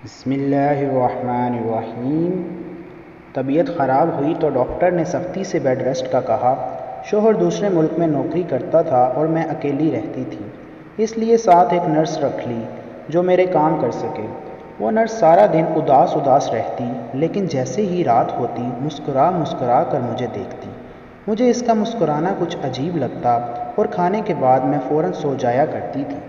بسم اللہ الرحمن الرحیم۔ طبیعت خراب ہوئی تو ڈاکٹر نے سختی سے بیڈ ریسٹ کا کہا۔ شوہر دوسرے ملک میں نوکری کرتا تھا اور میں اکیلی رہتی تھی، اس لیے ساتھ ایک نرس رکھ لی جو میرے کام کر سکے۔ وہ نرس سارا دن اداس رہتی، لیکن جیسے ہی رات ہوتی مسکرا مسکرا کر مجھے دیکھتی۔ مجھے اس کا مسکرانا کچھ عجیب لگتا اور کھانے کے بعد میں فوراً سو جایا کرتی تھی۔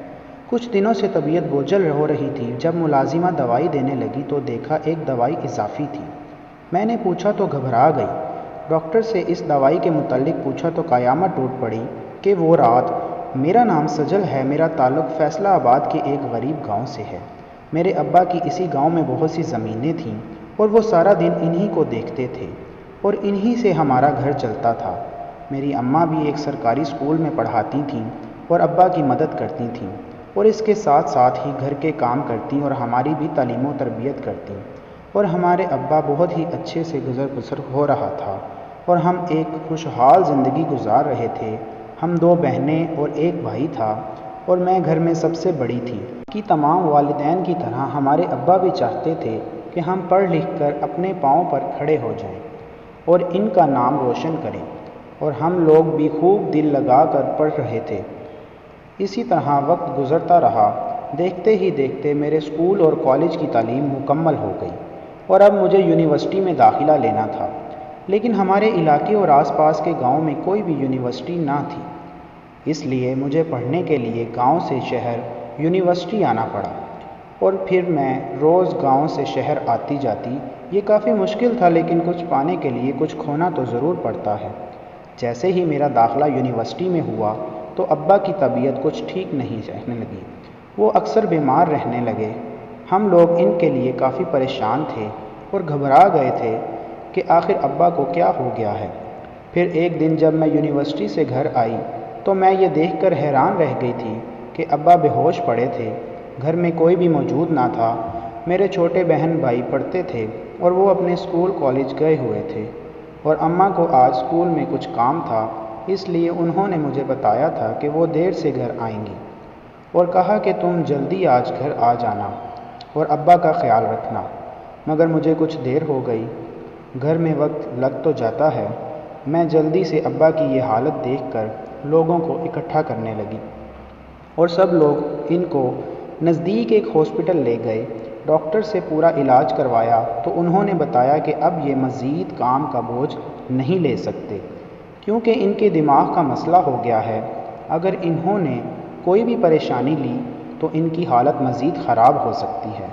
کچھ دنوں سے طبیعت بوجھل ہو رہی تھی۔ جب ملازمہ دوائی دینے لگی تو دیکھا ایک دوائی اضافی تھی۔ میں نے پوچھا تو گھبرا گئی۔ ڈاکٹر سے اس دوائی کے متعلق پوچھا تو قیامت ٹوٹ پڑی کہ وہ رات۔ میرا نام سجل ہے، میرا تعلق فیصلہ آباد کے ایک غریب گاؤں سے ہے۔ میرے ابا کی اسی گاؤں میں بہت سی زمینیں تھیں اور وہ سارا دن انہی کو دیکھتے تھے اور انہی سے ہمارا گھر چلتا تھا۔ میری اماں بھی ایک سرکاری اسکول میں پڑھاتی تھیں اور ابا کی مدد کرتی تھیں، اور اس کے ساتھ ساتھ ہی گھر کے کام کرتیں اور ہماری بھی تعلیم و تربیت کرتیں، اور ہمارے ابا بہت ہی اچھے سے گزر بسر ہو رہا تھا اور ہم ایک خوشحال زندگی گزار رہے تھے۔ ہم 2 بہنیں اور ایک بھائی تھا اور میں گھر میں سب سے بڑی تھی۔ کہ تمام والدین کی طرح ہمارے ابا بھی چاہتے تھے کہ ہم پڑھ لکھ کر اپنے پاؤں پر کھڑے ہو جائیں اور ان کا نام روشن کریں، اور ہم لوگ بھی خوب دل لگا کر پڑھ رہے تھے۔ اسی طرح وقت گزرتا رہا۔ دیکھتے ہی دیکھتے میرے اسکول اور کالج کی تعلیم مکمل ہو گئی اور اب مجھے یونیورسٹی میں داخلہ لینا تھا، لیکن ہمارے علاقے اور آس پاس کے گاؤں میں کوئی بھی یونیورسٹی نہ تھی، اس لیے مجھے پڑھنے کے لیے گاؤں سے شہر یونیورسٹی آنا پڑا، اور پھر میں روز گاؤں سے شہر آتی جاتی۔ یہ کافی مشکل تھا، لیکن کچھ پانے کے لیے کچھ کھونا تو ضرور پڑتا ہے۔ جیسے ہی میرا داخلہ یونیورسٹی میں ہوا تو ابا کی طبیعت کچھ ٹھیک نہیں رہنے لگی۔ وہ اکثر بیمار رہنے لگے۔ ہم لوگ ان کے لیے کافی پریشان تھے اور گھبرا گئے تھے کہ آخر ابا کو کیا ہو گیا ہے۔ پھر ایک دن جب میں یونیورسٹی سے گھر آئی تو میں یہ دیکھ کر حیران رہ گئی تھی کہ ابا بے ہوش پڑے تھے۔ گھر میں کوئی بھی موجود نہ تھا۔ میرے چھوٹے بہن بھائی پڑھتے تھے اور وہ اپنے اسکول کالج گئے ہوئے تھے، اور اماں کو آج اسکول میں کچھ کام تھا، اس لیے انہوں نے مجھے بتایا تھا کہ وہ دیر سے گھر آئیں گی، اور کہا کہ تم جلدی آج گھر آ جانا اور ابا کا خیال رکھنا۔ مگر مجھے کچھ دیر ہو گئی۔ گھر میں وقت لگ تو جاتا ہے۔ میں جلدی سے ابا کی یہ حالت دیکھ کر لوگوں کو اکٹھا کرنے لگی، اور سب لوگ ان کو نزدیک ایک ہاسپٹل لے گئے۔ ڈاکٹر سے پورا علاج کروایا تو انہوں نے بتایا کہ اب یہ مزید کام کا بوجھ نہیں لے سکتے، کیونکہ ان کے دماغ کا مسئلہ ہو گیا ہے۔ اگر انہوں نے کوئی بھی پریشانی لی تو ان کی حالت مزید خراب ہو سکتی ہے۔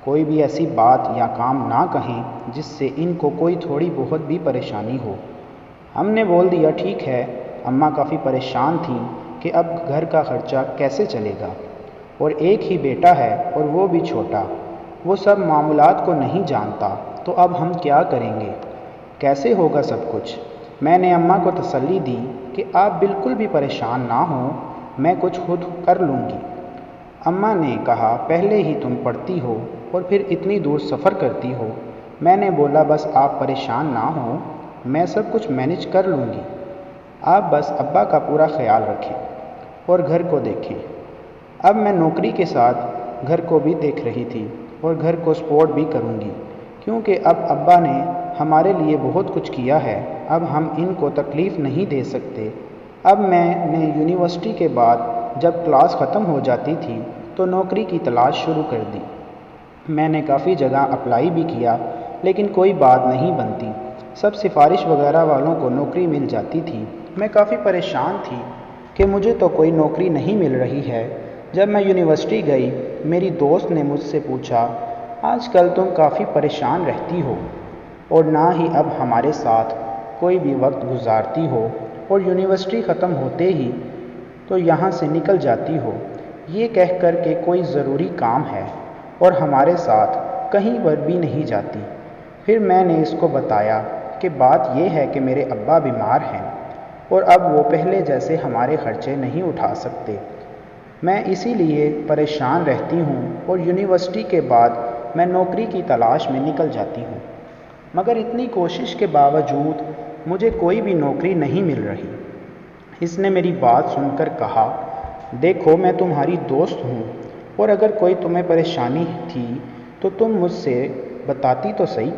کوئی بھی ایسی بات یا کام نہ کہیں جس سے ان کو کوئی تھوڑی بہت بھی پریشانی ہو۔ ہم نے بول دیا ٹھیک ہے۔ اماں کافی پریشان تھیں کہ اب گھر کا خرچہ کیسے چلے گا، اور ایک ہی بیٹا ہے اور وہ بھی چھوٹا۔ وہ سب معاملات کو نہیں جانتا، تو اب ہم کیا کریں گے، کیسے ہوگا سب کچھ۔ میں نے اماں کو تسلی دی کہ آپ بالکل بھی پریشان نہ ہوں، میں کچھ خود کر لوں گی۔ اماں نے کہا پہلے ہی تم پڑھتی ہو اور پھر اتنی دور سفر کرتی ہو۔ میں نے بولا بس آپ پریشان نہ ہوں، میں سب کچھ مینج کر لوں گی، آپ بس ابا کا پورا خیال رکھیں اور گھر کو دیکھیں۔ اب میں نوکری کے ساتھ گھر کو بھی دیکھ رہی تھی اور گھر کو سپورٹ بھی کروں گی، کیونکہ اب ابا نے ہمارے لیے بہت کچھ کیا ہے، اب ہم ان کو تکلیف نہیں دے سکتے۔ اب میں نے یونیورسٹی کے بعد جب کلاس ختم ہو جاتی تھی تو نوکری کی تلاش شروع کر دی۔ میں نے کافی جگہ اپلائی بھی کیا، لیکن کوئی بات نہیں بنتی۔ سب سفارش وغیرہ والوں کو نوکری مل جاتی تھی۔ میں کافی پریشان تھی کہ مجھے تو کوئی نوکری نہیں مل رہی ہے۔ جب میں یونیورسٹی گئی، میری دوست نے مجھ سے پوچھا آج کل تم کافی پریشان رہتی ہو اور نہ ہی اب ہمارے ساتھ کوئی بھی وقت گزارتی ہو، اور یونیورسٹی ختم ہوتے ہی تو یہاں سے نکل جاتی ہو، یہ کہہ کر کہ کوئی ضروری کام ہے، اور ہمارے ساتھ کہیں پر بھی نہیں جاتی۔ پھر میں نے اس کو بتایا کہ بات یہ ہے کہ میرے ابا بیمار ہیں اور اب وہ پہلے جیسے ہمارے خرچے نہیں اٹھا سکتے۔ میں اسی لیے پریشان رہتی ہوں اور یونیورسٹی کے بعد میں نوکری کی تلاش میں نکل جاتی ہوں، مگر اتنی کوشش کے باوجود مجھے کوئی بھی نوکری نہیں مل رہی۔ اس نے میری بات سن کر کہا دیکھو میں تمہاری دوست ہوں، اور اگر کوئی تمہیں پریشانی تھی تو تم مجھ سے بتاتی تو صحیح،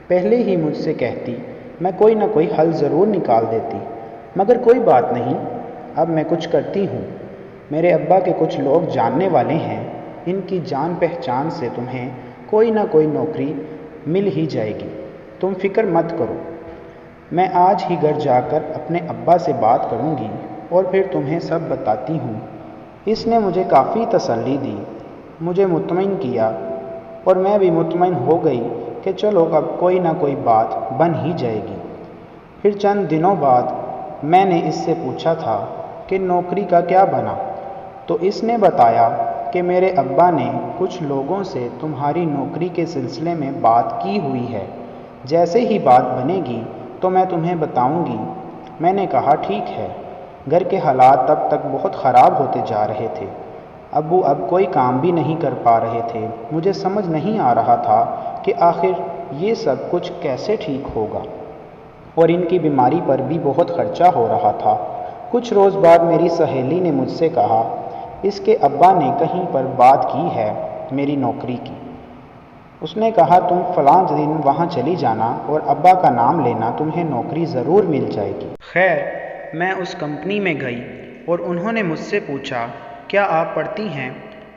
پہلے ہی مجھ سے کہتی، میں کوئی نہ کوئی حل ضرور نکال دیتی۔ مگر کوئی بات نہیں، اب میں کچھ کرتی ہوں۔ میرے ابا کے کچھ لوگ جاننے والے ہیں، ان کی جان پہچان سے تمہیں کوئی نہ کوئی نوکری مل ہی جائے گی، تم فکر مت کرو۔ میں آج ہی گھر جا کر اپنے ابا سے بات کروں گی اور پھر تمہیں سب بتاتی ہوں۔ اس نے مجھے کافی تسلی دی، مجھے مطمئن کیا، اور میں بھی مطمئن ہو گئی کہ چلو اب کوئی نہ کوئی بات بن ہی جائے گی۔ پھر چند دنوں بعد میں نے اس سے پوچھا تھا کہ نوکری کا کیا بنا، تو اس نے بتایا کہ میرے ابا نے کچھ لوگوں سے تمہاری نوکری کے سلسلے میں بات کی ہوئی ہے، جیسے ہی بات بنے گی تو میں تمہیں بتاؤں گی۔ میں نے کہا ٹھیک ہے۔ گھر کے حالات تب تک بہت خراب ہوتے جا رہے تھے، ابو اب کوئی کام بھی نہیں کر پا رہے تھے۔ مجھے سمجھ نہیں آ رہا تھا کہ آخر یہ سب کچھ کیسے ٹھیک ہوگا، اور ان کی بیماری پر بھی بہت خرچہ ہو رہا تھا۔ کچھ روز بعد میری سہیلی نے مجھ سے کہا، اس کے ابا نے کہیں پر بات کی ہے میری نوکری کی۔ اس نے کہا تم فلاں دن وہاں چلی جانا اور ابا کا نام لینا، تمہیں نوکری ضرور مل جائے گی۔ خیر، میں اس کمپنی میں گئی اور انہوں نے مجھ سے پوچھا، کیا آپ پڑھتی ہیں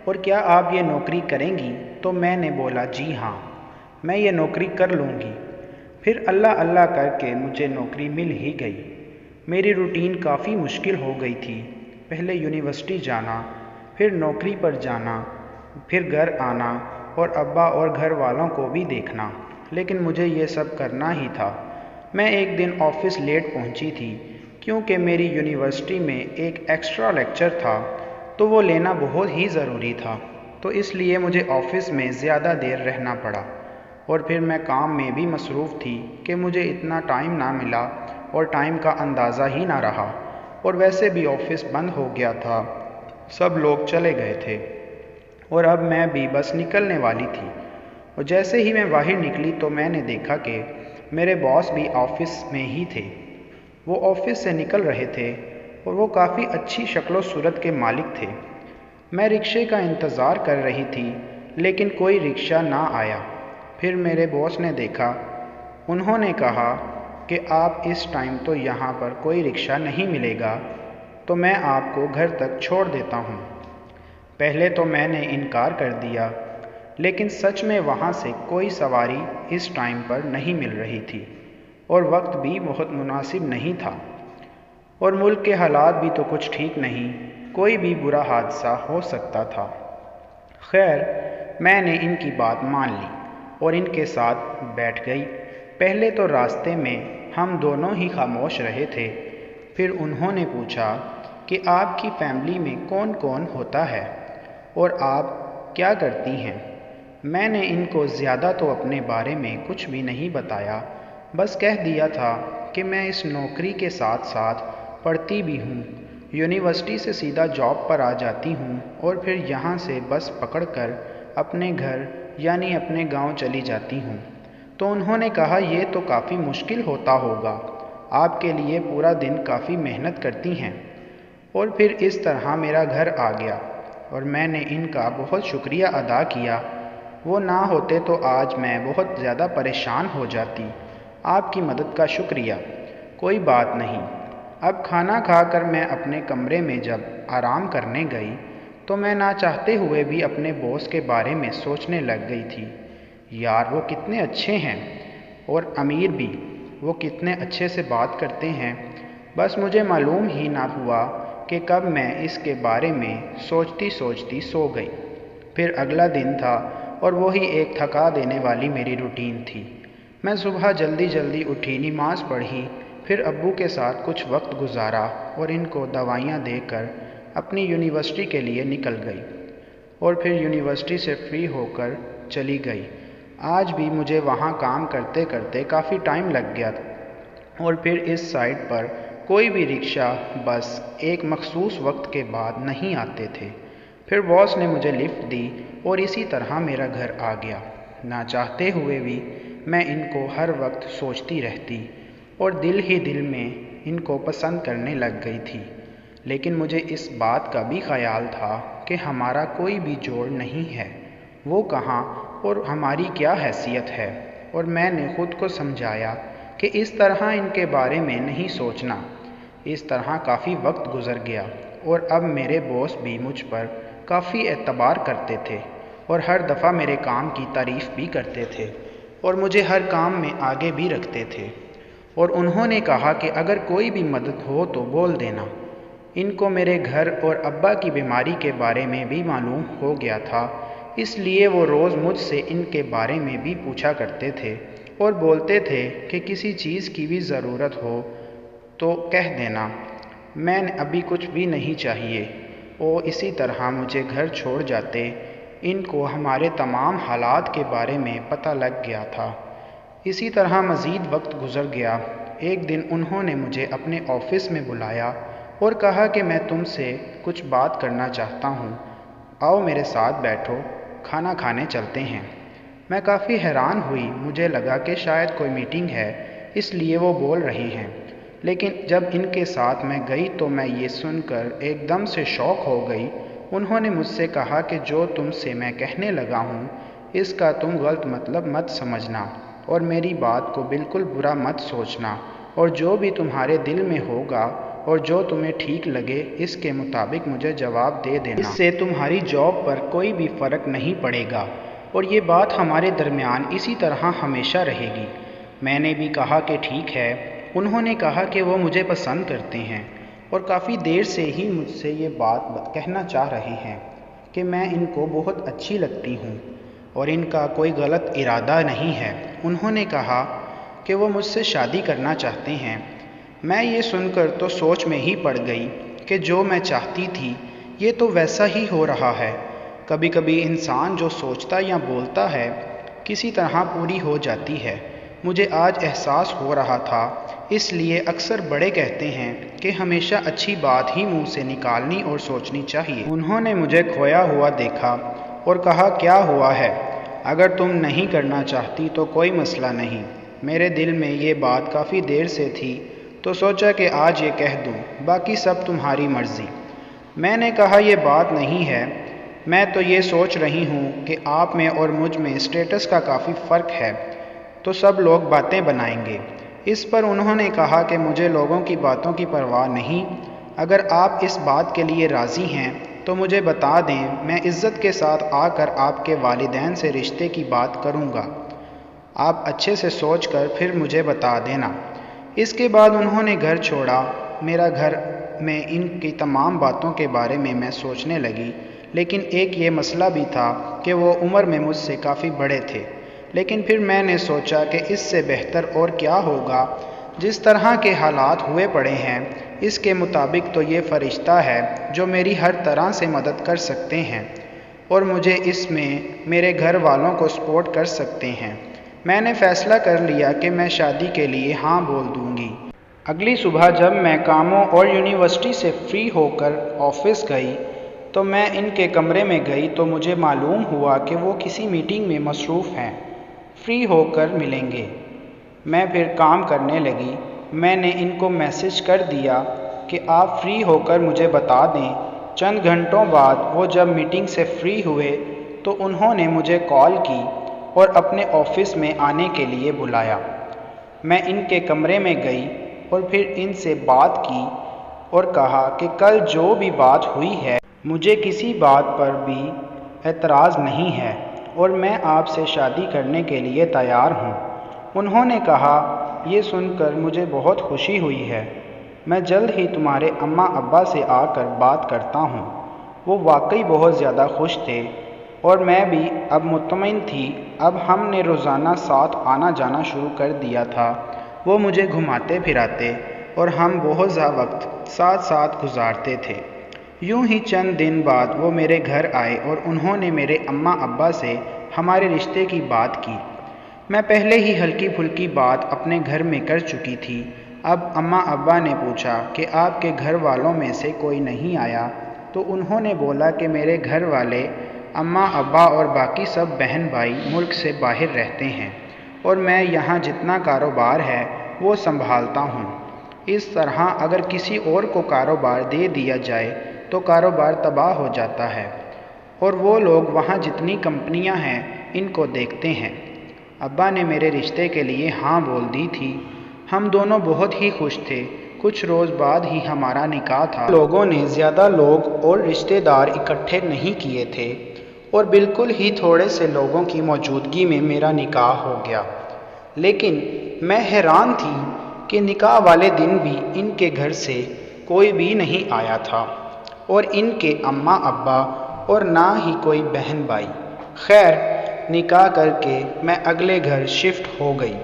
اور کیا آپ یہ نوکری کریں گی؟ تو میں نے بولا جی ہاں، میں یہ نوکری کر لوں گی۔ پھر اللہ اللہ کر کے مجھے نوکری مل ہی گئی۔ میری روٹین کافی مشکل ہو گئی تھی، پہلے یونیورسٹی جانا، پھر نوکری پر جانا، پھر گھر آنا اور ابا اور گھر والوں کو بھی دیکھنا، لیکن مجھے یہ سب کرنا ہی تھا۔ میں ایک دن آفس لیٹ پہنچی تھی کیونکہ میری یونیورسٹی میں ایک ایکسٹرا لیکچر تھا، تو وہ لینا بہت ہی ضروری تھا، تو اس لیے مجھے آفس میں زیادہ دیر رہنا پڑا، اور پھر میں کام میں بھی مصروف تھی کہ مجھے اتنا ٹائم نہ ملا اور ٹائم کا اندازہ ہی نہ رہا، اور ویسے بھی آفس بند ہو گیا تھا، سب لوگ چلے گئے تھے، اور اب میں بھی بس نکلنے والی تھی۔ اور جیسے ہی میں باہر نکلی تو میں نے دیکھا کہ میرے باس بھی آفس میں ہی تھے۔ وہ آفس سے نکل رہے تھے اور وہ کافی اچھی شکل و صورت کے مالک تھے۔ میں رکشے کا انتظار کر رہی تھی لیکن کوئی رکشہ نہ آیا۔ پھر میرے باس نے دیکھا، انہوں نے کہا کہ آپ اس ٹائم تو یہاں پر کوئی رکشہ نہیں ملے گا، تو میں آپ کو گھر تک چھوڑ دیتا ہوں۔ پہلے تو میں نے انکار کر دیا، لیکن سچ میں وہاں سے کوئی سواری اس ٹائم پر نہیں مل رہی تھی، اور وقت بھی بہت مناسب نہیں تھا، اور ملک کے حالات بھی تو کچھ ٹھیک نہیں، کوئی بھی برا حادثہ ہو سکتا تھا۔ خیر، میں نے ان کی بات مان لی اور ان کے ساتھ بیٹھ گئی۔ پہلے تو راستے میں ہم دونوں ہی خاموش رہے تھے، پھر انہوں نے پوچھا کہ آپ کی فیملی میں کون کون ہوتا ہے اور آپ کیا کرتی ہیں؟ میں نے ان کو زیادہ تو اپنے بارے میں کچھ بھی نہیں بتایا، بس کہہ دیا تھا کہ میں اس نوکری کے ساتھ ساتھ پڑھتی بھی ہوں، یونیورسٹی سے سیدھا جاب پر آ جاتی ہوں اور پھر یہاں سے بس پکڑ کر اپنے گھر یعنی اپنے گاؤں چلی جاتی ہوں۔ تو انہوں نے کہا یہ تو کافی مشکل ہوتا ہوگا، آپ کے لیے پورا دن کافی محنت کرتی ہیں، اور پھر اس طرح میرا گھر آ گیا اور میں نے ان کا بہت شکریہ ادا کیا۔ وہ نہ ہوتے تو آج میں بہت زیادہ پریشان ہو جاتی۔ آپ کی مدد کا شکریہ۔ کوئی بات نہیں۔ اب کھانا کھا کر میں اپنے کمرے میں جب آرام کرنے گئی تو میں نہ چاہتے ہوئے بھی اپنے باس کے بارے میں سوچنے لگ گئی تھی، یار وہ کتنے اچھے ہیں، اور امیر بھی، وہ کتنے اچھے سے بات کرتے ہیں۔ بس مجھے معلوم ہی نہ ہوا کہ کب میں اس کے بارے میں سوچتی سوچتی سو گئی۔ پھر اگلا دن تھا اور وہی ایک تھکا دینے والی میری روٹین تھی۔ میں صبح جلدی جلدی اٹھی، نماز پڑھی، پھر ابو کے ساتھ کچھ وقت گزارا اور ان کو دوائیاں دے کر اپنی یونیورسٹی کے لیے نکل گئی، اور پھر یونیورسٹی سے فری ہو کر چلی گئی۔ آج بھی مجھے وہاں کام کرتے کرتے کافی ٹائم لگ گیا، اور پھر اس سائٹ پر کوئی بھی رکشہ بس ایک مخصوص وقت کے بعد نہیں آتے تھے۔ پھر باس نے مجھے لفٹ دی اور اسی طرح میرا گھر آ گیا۔ نہ چاہتے ہوئے بھی میں ان کو ہر وقت سوچتی رہتی اور دل ہی دل میں ان کو پسند کرنے لگ گئی تھی، لیکن مجھے اس بات کا بھی خیال تھا کہ ہمارا کوئی بھی جوڑ نہیں ہے، وہ کہاں اور ہماری کیا حیثیت ہے، اور میں نے خود کو سمجھایا کہ اس طرح ان کے بارے میں نہیں سوچنا۔ اس طرح کافی وقت گزر گیا اور اب میرے باس بھی مجھ پر کافی اعتبار کرتے تھے اور ہر دفعہ میرے کام کی تعریف بھی کرتے تھے اور مجھے ہر کام میں آگے بھی رکھتے تھے، اور انہوں نے کہا کہ اگر کوئی بھی مدد ہو تو بول دینا۔ ان کو میرے گھر اور ابا کی بیماری کے بارے میں بھی معلوم ہو گیا تھا، اس لیے وہ روز مجھ سے ان کے بارے میں بھی پوچھا کرتے تھے اور بولتے تھے کہ کسی چیز کی بھی ضرورت ہو تو کہہ دینا، میں نے ابھی کچھ بھی نہیں چاہیے۔ وہ اسی طرح مجھے گھر چھوڑ جاتے۔ ان کو ہمارے تمام حالات کے بارے میں پتہ لگ گیا تھا۔ اسی طرح مزید وقت گزر گیا۔ ایک دن انہوں نے مجھے اپنے آفس میں بلایا اور کہا کہ میں تم سے کچھ بات کرنا چاہتا ہوں، آؤ میرے ساتھ بیٹھو، کھانا کھانے چلتے ہیں۔ میں کافی حیران ہوئی، مجھے لگا کہ شاید کوئی میٹنگ ہے اس لیے وہ بول رہی ہیں، لیکن جب ان کے ساتھ میں گئی تو میں یہ سن کر ایک دم سے شاک ہو گئی۔ انہوں نے مجھ سے کہا کہ جو تم سے میں کہنے لگا ہوں اس کا تم غلط مطلب مت سمجھنا اور میری بات کو بالکل برا مت سوچنا، اور جو بھی تمہارے دل میں ہوگا اور جو تمہیں ٹھیک لگے اس کے مطابق مجھے جواب دے دینا، اس سے تمہاری جاب پر کوئی بھی فرق نہیں پڑے گا اور یہ بات ہمارے درمیان اسی طرح ہمیشہ رہے گی۔ میں نے بھی کہا کہ ٹھیک ہے۔ انہوں نے کہا کہ وہ مجھے پسند کرتے ہیں اور کافی دیر سے ہی مجھ سے یہ بات کہنا چاہ رہے ہیں کہ میں ان کو بہت اچھی لگتی ہوں اور ان کا کوئی غلط ارادہ نہیں ہے۔ انہوں نے کہا کہ وہ مجھ سے شادی کرنا چاہتے ہیں۔ میں یہ سن کر تو سوچ میں ہی پڑ گئی کہ جو میں چاہتی تھی یہ تو ویسا ہی ہو رہا ہے۔ کبھی کبھی انسان جو سوچتا یا بولتا ہے کسی طرح پوری ہو جاتی ہے۔ مجھے آج احساس ہو رہا تھا، اس لیے اکثر بڑے کہتے ہیں کہ ہمیشہ اچھی بات ہی منہ سے نکالنی اور سوچنی چاہیے۔ انہوں نے مجھے کھویا ہوا دیکھا اور کہا کیا ہوا ہے، اگر تم نہیں کرنا چاہتی تو کوئی مسئلہ نہیں۔ میرے دل میں یہ بات کافی دیر سے تھی تو سوچا کہ آج یہ کہہ دوں، باقی سب تمہاری مرضی۔ میں نے کہا یہ بات نہیں ہے، میں تو یہ سوچ رہی ہوں کہ آپ میں اور مجھ میں اسٹیٹس کا کافی فرق ہے تو سب لوگ باتیں بنائیں گے۔ اس پر انہوں نے کہا کہ مجھے لوگوں کی باتوں کی پرواہ نہیں، اگر آپ اس بات کے لیے راضی ہیں تو مجھے بتا دیں، میں عزت کے ساتھ آ کر آپ کے والدین سے رشتے کی بات کروں گا، آپ اچھے سے سوچ کر پھر مجھے بتا دینا۔ اس کے بعد انہوں نے گھر چھوڑا۔ میرا گھر میں ان کی تمام باتوں کے بارے میں سوچنے لگی، لیکن ایک یہ مسئلہ بھی تھا کہ وہ عمر میں مجھ سے کافی بڑے تھے، لیکن پھر میں نے سوچا کہ اس سے بہتر اور کیا ہوگا، جس طرح کے حالات ہوئے پڑے ہیں اس کے مطابق تو یہ فرشتہ ہے جو میری ہر طرح سے مدد کر سکتے ہیں اور مجھے اس میں میرے گھر والوں کو سپورٹ کر سکتے ہیں۔ میں نے فیصلہ کر لیا کہ میں شادی کے لیے ہاں بول دوں گی۔ اگلی صبح جب میں کاموں اور یونیورسٹی سے فری ہو کر آفس گئی تو میں ان کے کمرے میں گئی تو مجھے معلوم ہوا کہ وہ کسی میٹنگ میں مصروف ہیں، فری ہو کر ملیں گے۔ میں پھر کام کرنے لگی۔ میں نے ان کو میسج کر دیا کہ آپ فری ہو کر مجھے بتا دیں۔ چند گھنٹوں بعد وہ جب میٹنگ سے فری ہوئے تو انہوں نے مجھے کال کی اور اپنے آفس میں آنے کے لیے بلایا۔ میں ان کے کمرے میں گئی اور پھر ان سے بات کی اور کہا کہ کل جو بھی بات ہوئی ہے مجھے کسی بات پر بھی اعتراض نہیں ہے اور میں آپ سے شادی کرنے کے لیے تیار ہوں۔ انہوں نے کہا یہ سن کر مجھے بہت خوشی ہوئی ہے، میں جلد ہی تمہارے اماں ابا سے آ کر بات کرتا ہوں۔ وہ واقعی بہت زیادہ خوش تھے اور میں بھی اب مطمئن تھی۔ اب ہم نے روزانہ ساتھ آنا جانا شروع کر دیا تھا۔ وہ مجھے گھماتے پھراتے اور ہم بہت زیادہ وقت ساتھ گزارتے تھے۔ یوں ہی چند دن بعد وہ میرے گھر آئے اور انہوں نے میرے اماں ابا سے ہمارے رشتے کی بات کی۔ میں پہلے ہی ہلکی پھلکی بات اپنے گھر میں کر چکی تھی۔ اب اماں ابا نے پوچھا کہ آپ کے گھر والوں میں سے کوئی نہیں آیا تو انہوں نے بولا کہ میرے گھر والے، اماں ابا اور باقی سب بہن بھائی ملک سے باہر رہتے ہیں اور میں یہاں جتنا کاروبار ہے وہ سنبھالتا ہوں۔ اس طرح اگر کسی اور کو کاروبار دے دیا جائے تو کاروبار تباہ ہو جاتا ہے اور وہ لوگ وہاں جتنی کمپنیاں ہیں ان کو دیکھتے ہیں۔ ابا نے میرے رشتے کے لیے ہاں بول دی تھی۔ ہم دونوں بہت ہی خوش تھے۔ کچھ روز بعد ہی ہمارا نکاح تھا۔ لوگوں نے زیادہ لوگ اور رشتے دار اکٹھے نہیں کیے تھے اور بالکل ہی تھوڑے سے لوگوں کی موجودگی میں میرا نکاح ہو گیا، لیکن میں حیران تھی کہ نکاح والے دن بھی ان کے گھر سے کوئی بھی نہیں آیا تھا اور ان کے اماں ابا اور نہ ہی کوئی بہن بھائی۔ خیر، نکاح کر کے میں اگلے گھر شفٹ ہو گئی۔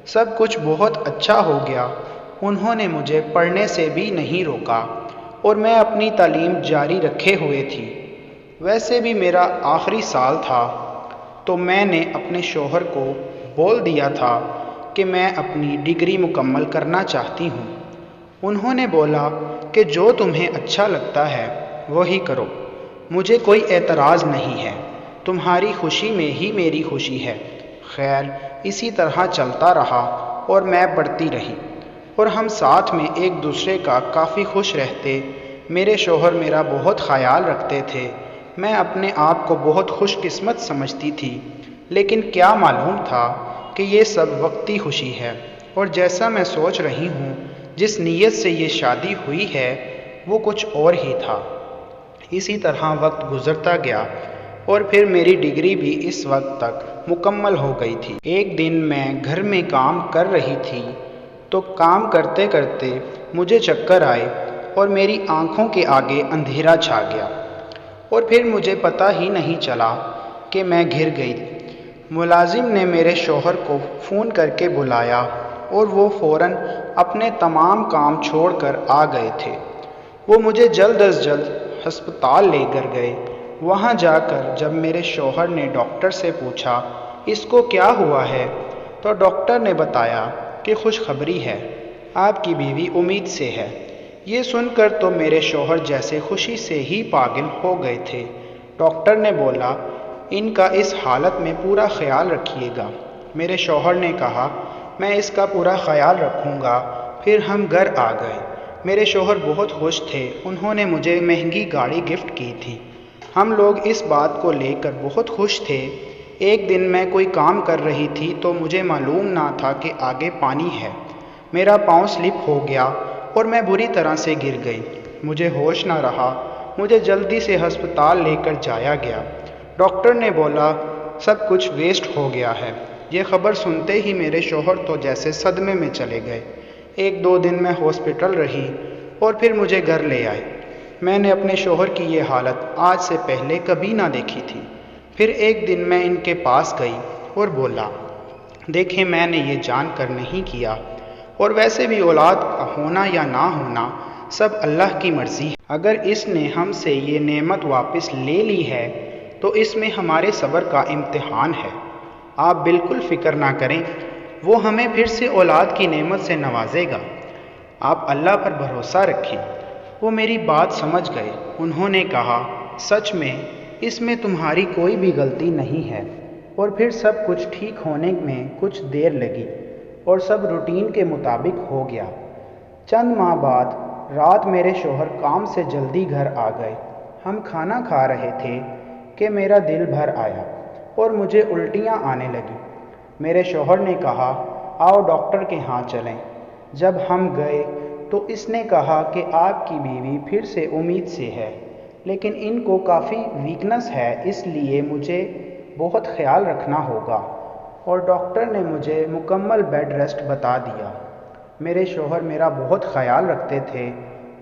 سب کچھ بہت اچھا ہو گیا۔ انہوں نے مجھے پڑھنے سے بھی نہیں روکا اور میں اپنی تعلیم جاری رکھے ہوئے تھی۔ ویسے بھی میرا آخری سال تھا تو میں نے اپنے شوہر کو بول دیا تھا کہ میں اپنی ڈگری مکمل کرنا چاہتی ہوں۔ انہوں نے بولا کہ جو تمہیں اچھا لگتا ہے وہی کرو، مجھے کوئی اعتراض نہیں ہے، تمہاری خوشی میں ہی میری خوشی ہے۔ خیر، اسی طرح چلتا رہا اور میں پڑھتی رہی اور ہم ساتھ میں ایک دوسرے کا کافی خوش رہتے۔ میرے شوہر میرا بہت خیال رکھتے تھے۔ میں اپنے آپ کو بہت خوش قسمت سمجھتی تھی، لیکن کیا معلوم تھا کہ یہ سب وقتی خوشی ہے اور جیسا میں سوچ رہی ہوں، جس نیت سے یہ شادی ہوئی ہے وہ کچھ اور ہی تھا۔ اسی طرح وقت گزرتا گیا اور پھر میری ڈگری بھی اس وقت تک مکمل ہو گئی تھی۔ ایک دن میں گھر میں کام کر رہی تھی تو کام کرتے کرتے مجھے چکر آئے اور میری آنکھوں کے آگے اندھیرا چھا گیا اور پھر مجھے پتہ ہی نہیں چلا کہ میں گر گئی۔ ملازم نے میرے شوہر کو فون کر کے بلایا اور وہ فوراً اپنے تمام کام چھوڑ کر آ گئے تھے۔ وہ مجھے جلد از جلد ہسپتال لے کر گئے۔ وہاں جا کر جب میرے شوہر نے ڈاکٹر سے پوچھا اس کو کیا ہوا ہے تو ڈاکٹر نے بتایا کہ خوشخبری ہے، آپ کی بیوی امید سے ہے۔ یہ سن کر تو میرے شوہر جیسے خوشی سے ہی پاگل ہو گئے تھے۔ ڈاکٹر نے بولا ان کا اس حالت میں پورا خیال رکھیے گا۔ میرے شوہر نے کہا میں اس کا پورا خیال رکھوں گا۔ پھر ہم گھر آ گئے۔ میرے شوہر بہت خوش تھے۔ انہوں نے مجھے مہنگی گاڑی گفٹ کی تھی۔ ہم لوگ اس بات کو لے کر بہت خوش تھے۔ ایک دن میں کوئی کام کر رہی تھی تو مجھے معلوم نہ تھا کہ آگے پانی ہے۔ میرا پاؤں سلپ ہو گیا اور میں بری طرح سے گر گئی۔ مجھے ہوش نہ رہا۔ مجھے جلدی سے ہسپتال لے کر جایا گیا۔ ڈاکٹر نے بولا سب کچھ ویسٹ ہو گیا ہے۔ یہ خبر سنتے ہی میرے شوہر تو جیسے صدمے میں چلے گئے۔ ایک دو دن میں ہاسپٹل رہی اور پھر مجھے گھر لے آئے۔ میں نے اپنے شوہر کی یہ حالت آج سے پہلے کبھی نہ دیکھی تھی۔ پھر ایک دن میں ان کے پاس گئی اور بولا دیکھیں میں نے یہ جان کر نہیں کیا اور ویسے بھی اولاد کا ہونا یا نہ ہونا سب اللہ کی مرضی ہے۔ اگر اس نے ہم سے یہ نعمت واپس لے لی ہے تو اس میں ہمارے صبر کا امتحان ہے۔ آپ بالکل فکر نہ کریں، وہ ہمیں پھر سے اولاد کی نعمت سے نوازے گا۔ آپ اللہ پر بھروسہ رکھیں۔ وہ میری بات سمجھ گئے۔ انہوں نے کہا سچ میں اس میں تمہاری کوئی بھی غلطی نہیں ہے۔ اور پھر سب کچھ ٹھیک ہونے میں کچھ دیر لگی اور سب روٹین کے مطابق ہو گیا۔ چند ماہ بعد رات میرے شوہر کام سے جلدی گھر آ گئے۔ ہم کھانا کھا رہے تھے کہ میرا دل بھر آیا اور مجھے الٹیاں آنے لگیں۔ میرے شوہر نے کہا آؤ ڈاکٹر کے ہاں چلیں۔ جب ہم گئے تو اس نے کہا کہ آپ کی بیوی پھر سے امید سے ہے، لیکن ان کو کافی ویکنس ہے، اس لیے مجھے بہت خیال رکھنا ہوگا، اور ڈاکٹر نے مجھے مکمل بیڈ ریسٹ بتا دیا۔ میرے شوہر میرا بہت خیال رکھتے تھے۔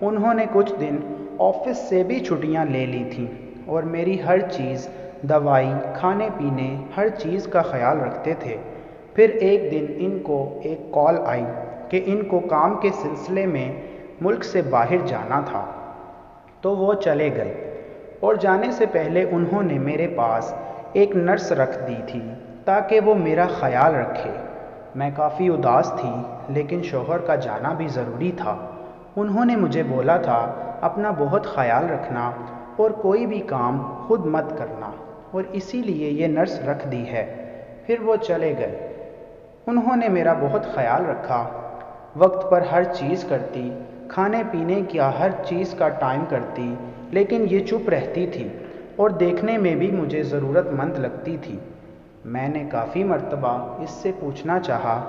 انہوں نے کچھ دن آفس سے بھی چھٹیاں لے لی تھیں اور میری ہر چیز، دوائی، کھانے پینے، ہر چیز کا خیال رکھتے تھے۔ پھر ایک دن ان کو ایک کال آئی کہ ان کو کام کے سلسلے میں ملک سے باہر جانا تھا، تو وہ چلے گئے اور جانے سے پہلے انہوں نے میرے پاس ایک نرس رکھ دی تھی تاکہ وہ میرا خیال رکھے۔ میں کافی اداس تھی، لیکن شوہر کا جانا بھی ضروری تھا۔ انہوں نے مجھے بولا تھا اپنا بہت خیال رکھنا اور کوئی بھی کام خود مت کرنا، اور اسی لیے یہ نرس رکھ دی ہے۔ پھر وہ چلے گئے۔ انہوں نے میرا بہت خیال رکھا، وقت پر ہر چیز کرتی، کھانے پینے کی ہر چیز کا ٹائم کرتی، لیکن یہ چپ رہتی تھی اور دیکھنے میں بھی مجھے ضرورت مند لگتی تھی۔ میں نے کافی مرتبہ اس سے پوچھنا چاہا،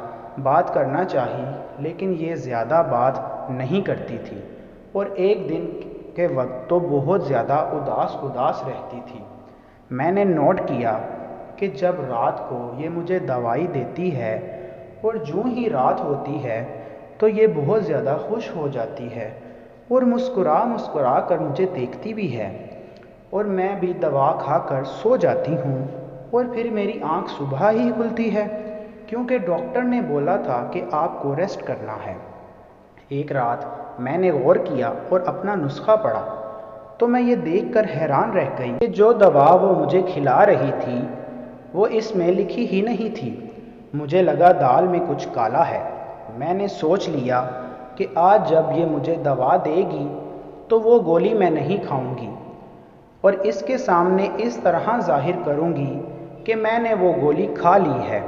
بات کرنا چاہی، لیکن یہ زیادہ بات نہیں کرتی تھی اور ایک دن کے وقت تو بہت زیادہ اداس رہتی تھی۔ میں نے نوٹ کیا کہ جب رات کو یہ مجھے دوائی دیتی ہے اور جوں ہی رات ہوتی ہے تو یہ بہت زیادہ خوش ہو جاتی ہے اور مسکرا کر مجھے دیکھتی بھی ہے، اور میں بھی دوا کھا کر سو جاتی ہوں اور پھر میری آنکھ صبح ہی کھلتی ہے کیونکہ ڈاکٹر نے بولا تھا کہ آپ کو ریسٹ کرنا ہے۔ ایک رات میں نے غور کیا اور اپنا نسخہ پڑھا تو میں یہ دیکھ کر حیران رہ گئی کہ جو دوا وہ مجھے کھلا رہی تھی وہ اس میں لکھی ہی نہیں تھی۔ مجھے لگا دال میں کچھ کالا ہے۔ میں نے سوچ لیا کہ آج جب یہ مجھے دوا دے گی تو وہ گولی میں نہیں کھاؤں گی اور اس کے سامنے اس طرح ظاہر کروں گی کہ میں نے وہ گولی کھا لی ہے،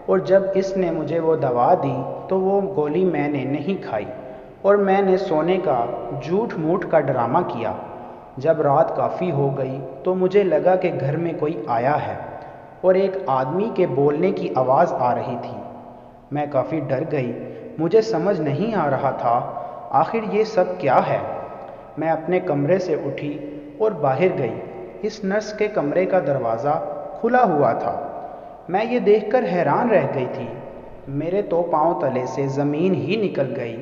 اور جب اس نے مجھے وہ دوا دی تو وہ گولی میں نے نہیں کھائی اور میں نے سونے کا جھوٹ موٹ کا ڈرامہ کیا۔ جب رات کافی ہو گئی تو مجھے لگا کہ گھر میں کوئی آیا ہے اور ایک آدمی کے بولنے کی آواز آ رہی تھی۔ میں کافی ڈر گئی، مجھے سمجھ نہیں آ رہا تھا آخر یہ سب کیا ہے۔ میں اپنے کمرے سے اٹھی اور باہر گئی۔ اس نرس کے کمرے کا دروازہ کھلا ہوا تھا۔ میں یہ دیکھ کر حیران رہ گئی تھی۔ میرے تو پاؤں تلے سے زمین ہی نکل گئی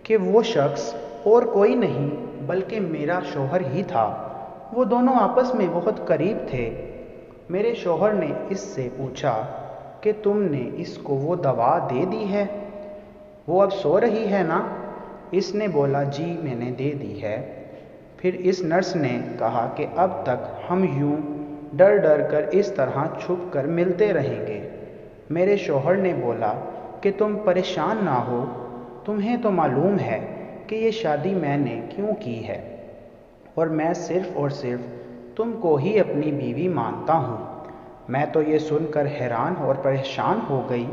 کہ وہ شخص اور کوئی نہیں بلکہ میرا شوہر ہی تھا۔ وہ دونوں آپس میں بہت قریب تھے۔ میرے شوہر نے اس سے پوچھا کہ تم نے اس کو وہ دوا دے دی ہے؟ وہ اب سو رہی ہے نا؟ اس نے بولا جی میں نے دے دی ہے۔ پھر اس نرس نے کہا کہ اب تک ہم یوں ڈر کر اس طرح چھپ کر ملتے رہیں گے۔ میرے شوہر نے بولا کہ تم پریشان نہ ہو، تمہیں تو معلوم ہے کہ یہ شادی میں نے کیوں کی ہے اور میں صرف اور صرف تم کو ہی اپنی بیوی مانتا ہوں۔ میں تو یہ سن کر حیران اور پریشان ہو گئی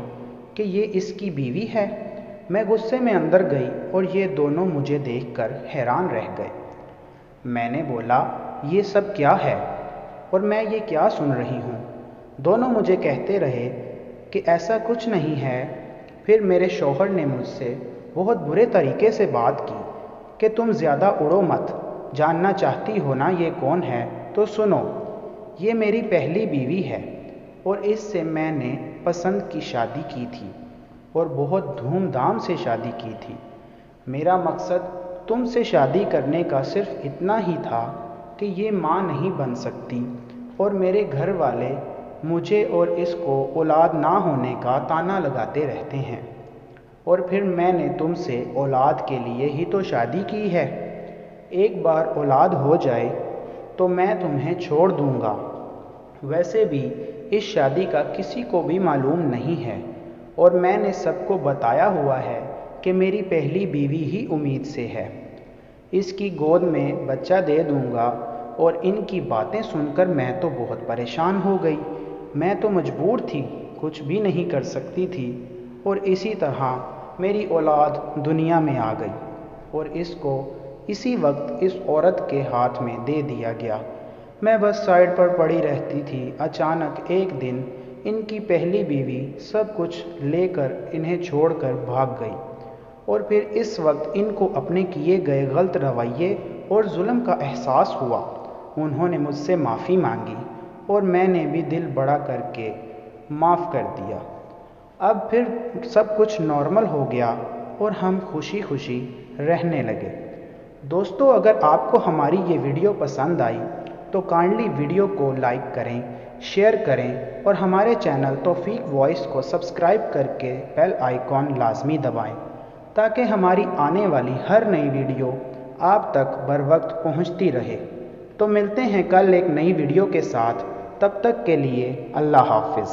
کہ یہ اس کی بیوی ہے۔ میں غصے میں اندر گئی اور یہ دونوں مجھے دیکھ کر حیران رہ گئے۔ میں نے بولا یہ سب کیا ہے اور میں یہ کیا سن رہی ہوں؟ دونوں مجھے کہتے رہے کہ ایسا کچھ نہیں ہے۔ پھر میرے شوہر نے مجھ سے بہت برے طریقے سے بات کی کہ تم زیادہ اڑو مت، جاننا چاہتی ہو نا یہ کون ہے تو سنو، یہ میری پہلی بیوی ہے اور اس سے میں نے پسند کی شادی کی تھی اور بہت دھوم دھام سے شادی کی تھی۔ میرا مقصد تم سے شادی کرنے کا صرف اتنا ہی تھا کہ یہ ماں نہیں بن سکتی اور میرے گھر والے مجھے اور اس کو اولاد نہ ہونے کا طعنہ لگاتے رہتے ہیں، اور پھر میں نے تم سے اولاد کے لیے ہی تو شادی کی ہے۔ ایک بار اولاد ہو جائے تو میں تمہیں چھوڑ دوں گا۔ ویسے بھی اس شادی کا کسی کو بھی معلوم نہیں ہے اور میں نے سب کو بتایا ہوا ہے کہ میری پہلی بیوی ہی امید سے ہے۔ اس کی گود میں بچہ دے دوں گا، اور ان کی باتیں سن کر میں تو بہت پریشان ہو گئی۔ میں تو مجبور تھی، کچھ بھی نہیں کر سکتی تھی، اور اسی طرح میری اولاد دنیا میں آ گئی اور اس کو اسی وقت اس عورت کے ہاتھ میں دے دیا گیا۔ میں بس سائڈ پر پڑی رہتی تھی۔ اچانک ایک دن ان کی پہلی بیوی سب کچھ لے کر انہیں چھوڑ کر بھاگ گئی، اور پھر اس وقت ان کو اپنے کیے گئے غلط رویے اور ظلم کا احساس ہوا۔ انہوں نے مجھ سے معافی مانگی اور میں نے بھی دل بڑا کر کے معاف کر دیا۔ اب پھر سب کچھ نارمل ہو گیا اور ہم خوشی خوشی رہنے لگے۔ دوستو، اگر آپ کو ہماری یہ ویڈیو پسند آئی تو کائنڈلی ویڈیو کو لائک کریں، شیئر کریں اور ہمارے چینل توفیق وائس کو سبسکرائب کر کے بیل آئیکن لازمی دبائیں تاکہ ہماری آنے والی ہر نئی ویڈیو آپ تک بر وقت پہنچتی رہے۔ تو ملتے ہیں کل ایک نئی ویڈیو کے ساتھ، تب تک کے لیے اللہ حافظ۔